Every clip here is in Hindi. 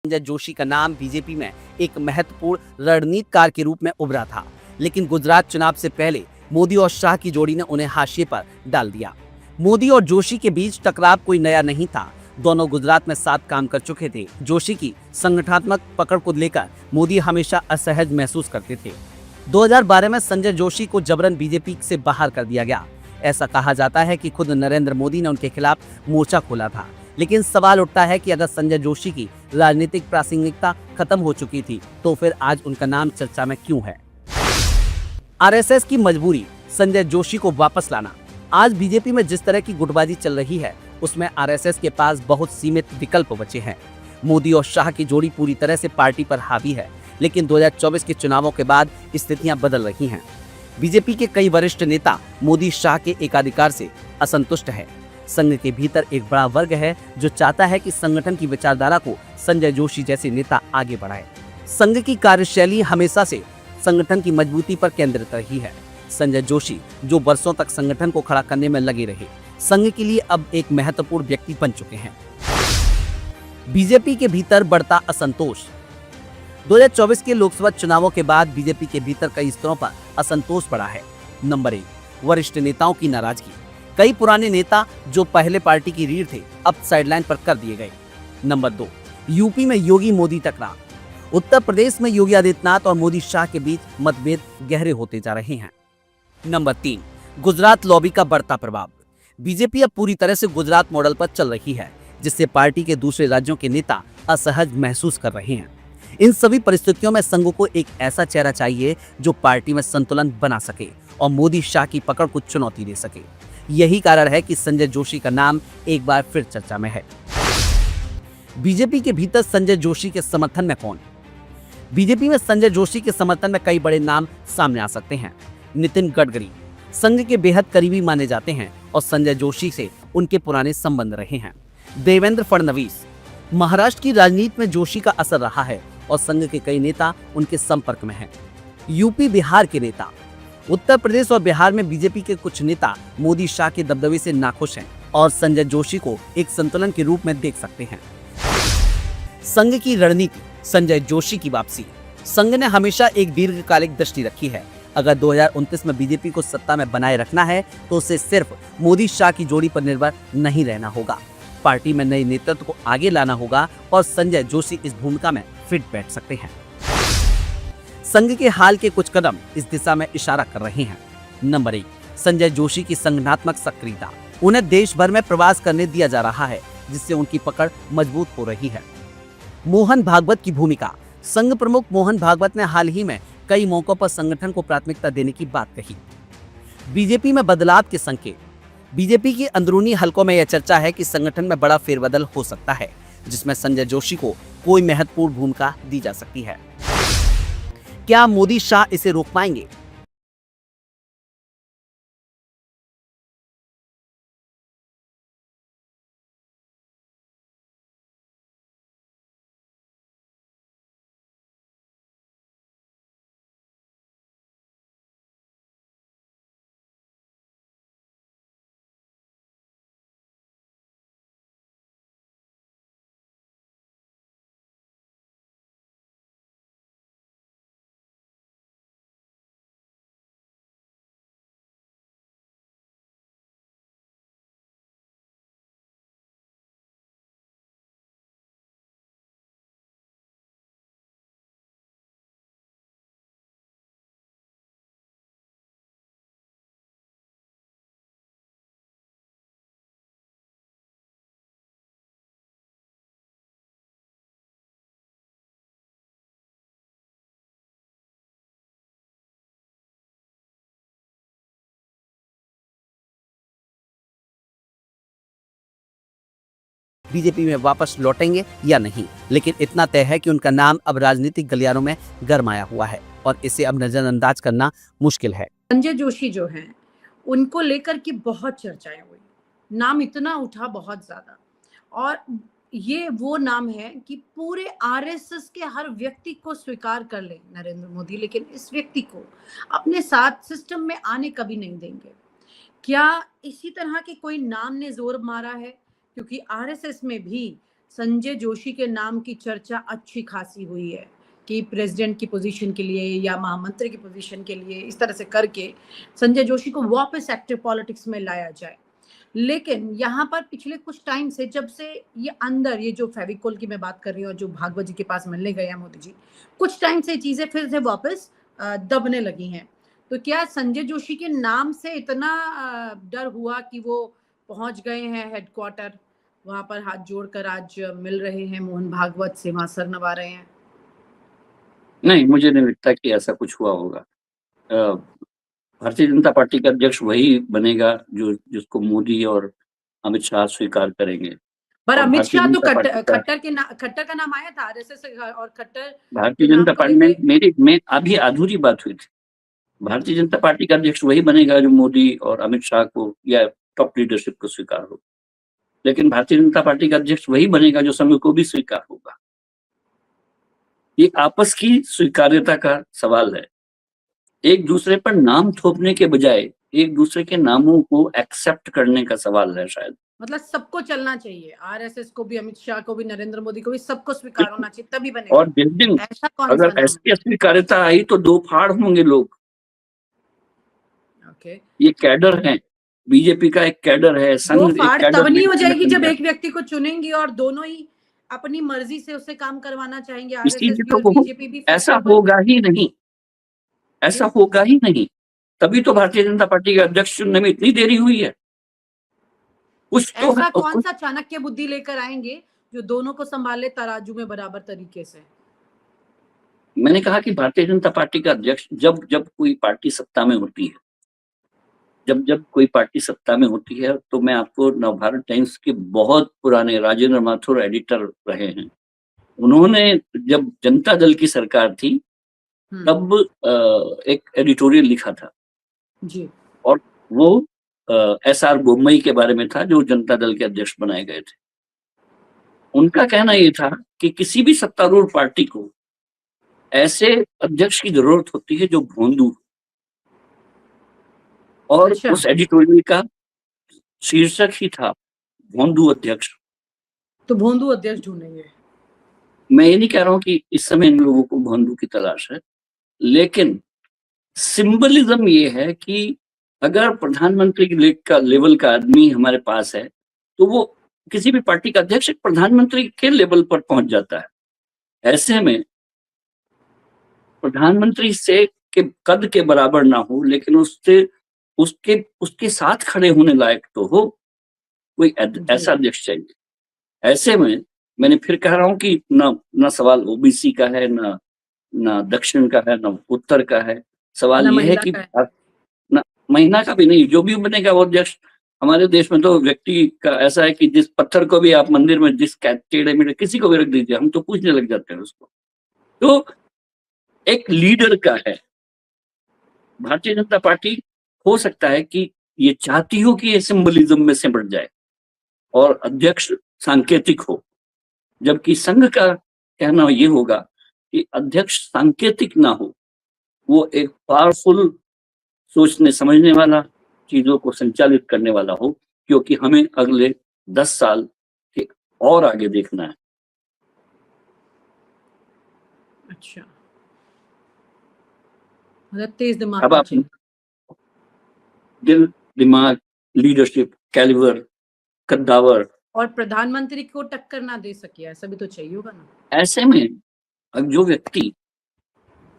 संजय जोशी का नाम बीजेपी में एक महत्वपूर्ण रणनीतिकार के रूप में उभरा था, लेकिन गुजरात चुनाव से पहले मोदी और शाह की जोड़ी ने उन्हें हाशिए पर डाल दिया। मोदी और जोशी के बीच टकराव कोई नया नहीं था। दोनों गुजरात में साथ काम कर चुके थे। जोशी की संगठनात्मक पकड़ को लेकर मोदी हमेशा असहज महसूस करते थे। 2012 में संजय जोशी को जबरन बीजेपी से बाहर कर दिया गया। ऐसा कहा जाता है कि खुद नरेंद्र मोदी ने उनके खिलाफ मोर्चा खोला था। लेकिन सवाल उठता है कि अगर संजय जोशी की राजनीतिक प्रासंगिकता खत्म हो चुकी थी, तो फिर आज उनका नाम चर्चा में क्यों है? आरएसएस की मजबूरी, संजय जोशी को वापस लाना। आज बीजेपी में जिस तरह की गुटबाजी चल रही है, उसमें आरएसएस के पास बहुत सीमित विकल्प बचे हैं। मोदी और शाह की जोड़ी पूरी तरह से पार्टी पर हावी है, लेकिन 2024 के चुनावों के बाद स्थितियां बदल रही हैं। बीजेपी के कई वरिष्ठ नेता मोदी शाह के एकाधिकार से असंतुष्ट है। संघ के भीतर एक बड़ा वर्ग है जो चाहता है कि संगठन की विचारधारा को संजय जोशी जैसे नेता आगे बढ़ाए। संघ की कार्यशैली हमेशा से संगठन की मजबूती पर केंद्रित रही है। संजय जोशी जो वर्षों तक संगठन को खड़ा करने में लगे रहे, संघ के लिए अब एक महत्वपूर्ण व्यक्ति बन चुके हैं। बीजेपी के भीतर बढ़ता असंतोष। 2024 के लोकसभा चुनावों के बाद बीजेपी के भीतर कई स्तरों पर असंतोष बढ़ा है। नंबर 1, वरिष्ठ नेताओं की नाराजगी। कई पुराने नेता जो पहले पार्टी की रीढ़ थे, अब साइडलाइन पर कर दिए गए। नंबर 2, यूपी में योगी मोदी टकराव। उत्तर प्रदेश में योगी आदित्यनाथ और मोदी शाह के बीच मतभेद गहरे होते जा रहे हैं। नंबर 3, गुजरात लॉबी का बढ़ता प्रभाव। बीजेपी अब पूरी तरह से गुजरात मॉडल पर चल रही है, जिससे पार्टी के दूसरे राज्यों के नेता असहज महसूस कर रहे हैं। इन सभी परिस्थितियों में संघ को एक ऐसा चेहरा चाहिए जो पार्टी में संतुलन बना सके और मोदी शाह की पकड़ को चुनौती दे सके। यही कारण है कि संजय जोशी का नाम एक बार फिर चर्चा में है। बीजेपी के भीतर संजय जोशी के समर्थन में कौन? बीजेपी में संजय जोशी के समर्थन में कई बड़े नाम सामने आ सकते हैं। नितिन गडकरी संघ के बेहद करीबी माने जाते हैं और संजय जोशी से उनके पुराने संबंध रहे हैं। देवेंद्र फडणवीस, महाराष्ट्र की राजनीति में जोशी का असर रहा है और संघ के कई नेता उनके संपर्क में हैं। यूपी बिहार के नेता। उत्तर प्रदेश और बिहार में बीजेपी के कुछ नेता मोदी शाह के दबदबे से नाखुश हैं और संजय जोशी को एक संतुलन के रूप में देख सकते हैं। संघ की रणनीति, संजय जोशी की वापसी। संघ ने हमेशा एक दीर्घकालिक दृष्टि रखी है। अगर 2029 में बीजेपी को सत्ता में बनाए रखना है, तो उसे सिर्फ मोदी शाह की जोड़ी पर निर्भर नहीं रहना होगा। पार्टी में नए नेतृत्व को आगे लाना होगा और संजय जोशी इस भूमिका में फिट बैठ सकते हैं। संघ के हाल के कुछ कदम इस दिशा में इशारा कर रहे हैं। नंबर 1, संजय जोशी की संगठनात्मक सक्रियता। उन्हें देश भर में प्रवास करने दिया जा रहा है, जिससे उनकी पकड़ मजबूत हो रही है। मोहन भागवत की भूमिका। संघ प्रमुख मोहन भागवत ने हाल ही में कई मौकों पर संगठन को प्राथमिकता देने की बात कही। बीजेपी में बदलाव के संकेत। बीजेपी की अंदरूनी हलकों में यह चर्चा है कि संगठन में बड़ा फेरबदल हो सकता है, जिसमें संजय जोशी को कोई महत्वपूर्ण भूमिका दी जा सकती है। क्या मोदी शाह इसे रोक पाएंगे? बीजेपी में वापस लौटेंगे या नहीं, लेकिन इतना तय है कि उनका नाम अब राजनीतिक गलियारों में गरमाया हुआ है और इसे अब नजरअंदाज करना मुश्किल है। संजय जोशी जो हैं, उनको लेकर के बहुत चर्चाएं हुई, नाम इतना उठा बहुत ज्यादा, और ये वो नाम है कि पूरे आरएसएस के हर व्यक्ति को स्वीकार कर ले नरेंद्र मोदी, लेकिन इस व्यक्ति को अपने साथ सिस्टम में आने कभी नहीं देंगे। क्या इसी तरह के कोई नाम ने जोर मारा है? क्योंकि आरएसएस में भी संजय जोशी के नाम की चर्चा अच्छी खासी हुई है कि प्रेसिडेंट की पोजीशन के लिए या महामंत्री की पोजीशन के लिए इस तरह से करके संजय जोशी को वापस एक्टिव पॉलिटिक्स में लाया जाए। लेकिन यहाँ पर पिछले कुछ टाइम से, जब से ये अंदर ये जो फेविकोल की मैं बात कर रही हूँ, जो भागवत जी के पास मिलने गए हैं मोदी जी, कुछ टाइम से चीजें फिर से वापस दबने लगी हैं। तो क्या संजय जोशी के नाम से इतना डर हुआ कि वो पहुंच गए हैं हेडक्वार्टर, वहां पर हाथ जोड़कर आज मिल रहे हैं मोहन भागवत से, वहां सर नवा रहे हैं? नहीं, मुझे नहीं लगता कि ऐसा कुछ हुआ होगा। भारतीय जनता पार्टी का अध्यक्ष वही बनेगा जो जिसको मोदी और अमित शाह स्वीकार करेंगे। पर और अमित भारतीय शाह तो जनता पार्टी का खट्टर का नाम आया था आरएसएस और खट्टर भारतीय के नाम जनता को पार्टी में लेके में अभी अधूरी बात हुई थी। भारतीय जनता पार्टी का अध्यक्ष वही बनेगा जो मोदी और अमित शाह को या टॉप लीडरशिप को स्वीकार हो। लेकिन भारतीय जनता पार्टी का अध्यक्ष वही बनेगा जो संघ को भी स्वीकार होगा। ये आपस की स्वीकार्यता का सवाल है। एक दूसरे पर नाम थोपने के बजाय एक दूसरे के नामों को एक्सेप्ट करने का सवाल है शायद। मतलब सबको चलना चाहिए, आरएसएस को भी, अमित शाह को भी, नरेंद्र मोदी को भी, सबको स्वीकार होना चाहिए तभी बनेगा। और जिस दिन ऐसा कौन सा अगर नाम ऐसी अस्वीकार्यता आई तो दो फाड़ होंगे लोग। है? ओके, ये कैडर है, बीजेपी का एक कैडर है, दो संघ एक फाड़ कैडर तब नहीं हो जाएगी संगठन जब है। एक व्यक्ति को चुनेंगे और दोनों ही अपनी मर्जी से उससे काम करवाना चाहेंगे, आरएसएस इसीलिए भी तो और वो बीजेपी भी। फिर ऐसा तो होगा ही नहीं, ऐसा होगा ही नहीं। तभी तो भारतीय जनता पार्टी के अध्यक्ष चुनने में इतनी देरी हुई है। कुछ तो ऐसा है, कौन कुछ सा चाणक्य बुद्धि लेकर आएंगे जो दोनों को संभाले तराजू में बराबर तरीके से? मैंने कहा कि भारतीय जनता पार्टी का अध्यक्ष जब जब कोई पार्टी सत्ता में होती है, जब जब कोई पार्टी सत्ता में होती है, तो मैं आपको नवभारत टाइम्स के बहुत पुराने राजेंद्र माथुर एडिटर रहे हैं। उन्होंने जब जनता दल की सरकार थी तब एक एडिटोरियल लिखा था जी, और वो एसआर बोम्मई के बारे में था जो जनता दल के अध्यक्ष बनाए गए थे। उनका कहना ये था कि किसी भी सत्तारूढ़ पार्टी को ऐसे अध्यक्ष की जरूरत होती है जो भोंदू हो। और अच्छा, उस एडिटोरियल का शीर्षक ही था भोंदू अध्यक्ष। तो भोंदू अध्यक्ष ढूंढेंगे। मैं ये नहीं कह रहा हूं कि इस समय इन लोगों को भोंदू की तलाश है, लेकिन सिंबलिज्म ये है कि अगर प्रधानमंत्री का लेवल का आदमी हमारे पास है तो वो किसी भी पार्टी का अध्यक्ष एक प्रधानमंत्री के लेवल पर पहुंच जाता है। ऐसे में प्रधानमंत्री से के कद के बराबर ना हो, लेकिन उससे उसके उसके साथ खड़े होने लायक तो हो, कोई ऐसा अध्यक्ष चाहिए। ऐसे में मैंने फिर कह रहा हूं कि ना सवाल ओबीसी का है, ना दक्षिण का है, ना उत्तर का है। सवाल ना ये है महिला कि का है। ना महीना का भी नहीं, जो भी बनेगा वो अध्यक्ष। हमारे देश में तो व्यक्ति का ऐसा है कि जिस पत्थर को भी आप मंदिर में जिस टेढ़े मेढ़े किसी को भी रख दीजिए, हम तो पूछने लग जाते हैं उसको। तो एक लीडर का है। भारतीय जनता पार्टी हो सकता है कि ये चाहती हो कि ये सिंबलिज्म में सिमट जाए और अध्यक्ष सांकेतिक हो, जबकि संघ का कहना ये होगा कि अध्यक्ष सांकेतिक ना हो, वो एक पावरफुल सोचने समझने वाला, चीजों को संचालित करने वाला हो, क्योंकि हमें अगले 10 साल के और आगे देखना है। अच्छा, मतलब तेज दिमाग अब का आप चाहिए। दिल, दिमाग, लीडरशिप, कैलिबर, कद्दावर, और प्रधानमंत्री को टक्कर ना दे सके, ऐसा भी तो चाहिए होगा ना। ऐसे में अब जो व्यक्ति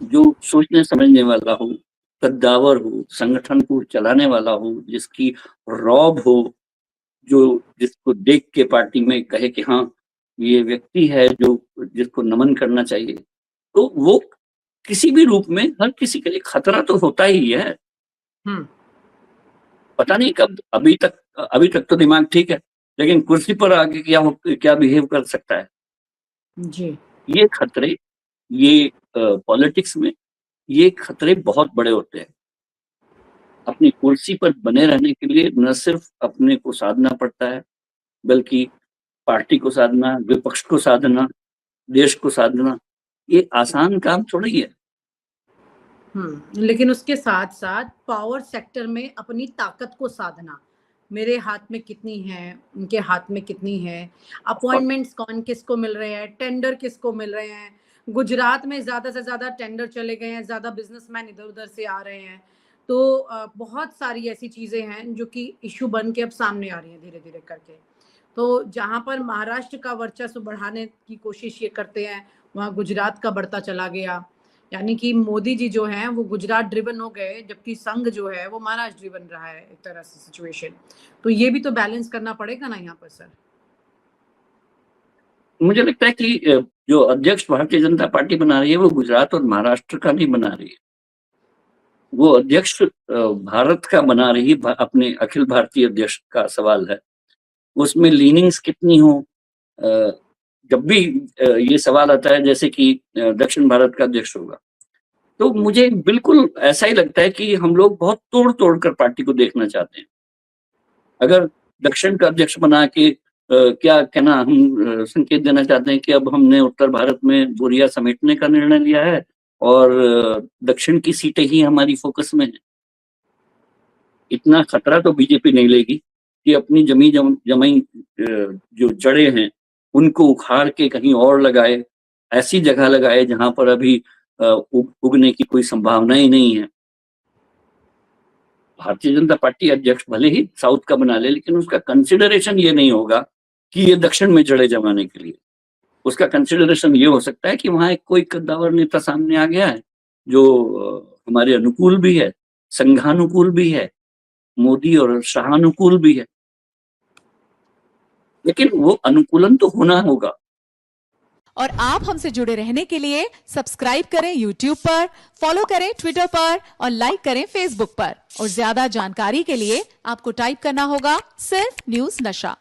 जो सोचने समझने वाला हो, कद्दावर हो, संगठन को चलाने वाला हो, जिसकी रौब हो, जो जिसको देख के पार्टी में कहे कि हाँ ये व्यक्ति है जो जिसको नमन करना चाहिए, तो वो किसी भी रूप में हर किसी के लिए खतरा तो होता ही है। हम्म, पता नहीं कब, अभी तक तो दिमाग ठीक है, लेकिन कुर्सी पर आके क्या बिहेव कर सकता है। जी, ये खतरे, ये पॉलिटिक्स में ये खतरे बहुत बड़े होते हैं। अपनी कुर्सी पर बने रहने के लिए न सिर्फ अपने को साधना पड़ता है, बल्कि पार्टी को साधना, विपक्ष को साधना, देश को साधना, ये आसान काम थोड़ी है। लेकिन उसके साथ साथ पावर सेक्टर में अपनी ताकत को साधना, मेरे हाथ में कितनी है, उनके हाथ में कितनी है, अपॉइंटमेंट्स कौन किसको मिल रहे हैं, टेंडर किसको मिल रहे हैं। गुजरात में ज़्यादा से ज़्यादा टेंडर चले गए हैं, ज़्यादा बिजनेसमैन इधर-उधर से आ रहे हैं। तो बहुत सारी ऐसी चीज़ें हैं जो कि इश्यू बन के अब सामने आ रही हैं धीरे-धीरे करके। तो जहाँ पर महाराष्ट्र का वर्चस्व बढ़ाने की कोशिश ये करते हैं, वहाँ गुजरात का बढ़ता चला गया। यानी कि मोदी जी जो हैं वो गुजरात ड्रिवन हो गए, जबकि संघ जो है वो महाराष्ट्र ड्रिवन रहा है एक तरह से सिचुएशन। तो ये भी तो बैलेंस करना पड़ेगा ना यहाँ पर सर। मुझे लगता है कि जो अध्यक्ष भारतीय जनता पार्टी बना रही है वो गुजरात और महाराष्ट्र का नहीं बना रही है। वो अध्यक्ष भारत का बना रही अपने अखिल भारतीय अध्यक्ष का सवाल है। उसमें लीनिंग्स कितनी हो, जब भी ये सवाल आता है जैसे कि दक्षिण भारत का अध्यक्ष होगा, तो मुझे बिल्कुल ऐसा ही लगता है कि हम लोग बहुत तोड़-तोड़ कर पार्टी को देखना चाहते हैं। अगर दक्षिण का अध्यक्ष बना के क्या कहना हम संकेत देना चाहते हैं कि अब हमने उत्तर भारत में बोरिया समेटने का निर्णय लिया है और दक्षिण की सीटें ही हमारी फोकस में हैं। इतना खतरा तो बीजेपी नहीं लेगी कि अपनी जमाई जो जड़ें हैं उनको उखाड़ के कहीं और लगाए, ऐसी जगह लगाए जहां पर अभी उगने की कोई संभावना ही नहीं है। भारतीय जनता पार्टी अध्यक्ष भले ही साउथ का बना ले, लेकिन उसका कंसिडरेशन ये नहीं होगा कि ये दक्षिण में जड़ें जमाने के लिए। उसका कंसिडरेशन ये हो सकता है कि वहां एक कोई कद्दावर नेता सामने आ गया है जो हमारे अनुकूल भी है, संघानुकूल भी है, मोदी और शाहानुकूल भी है, लेकिन वो अनुकूलन तो होना होगा। और आप हमसे जुड़े रहने के लिए सब्सक्राइब करें YouTube पर, फॉलो करें Twitter पर और लाइक करें Facebook पर। और ज्यादा जानकारी के लिए आपको टाइप करना होगा सिर्फ न्यूज नशा।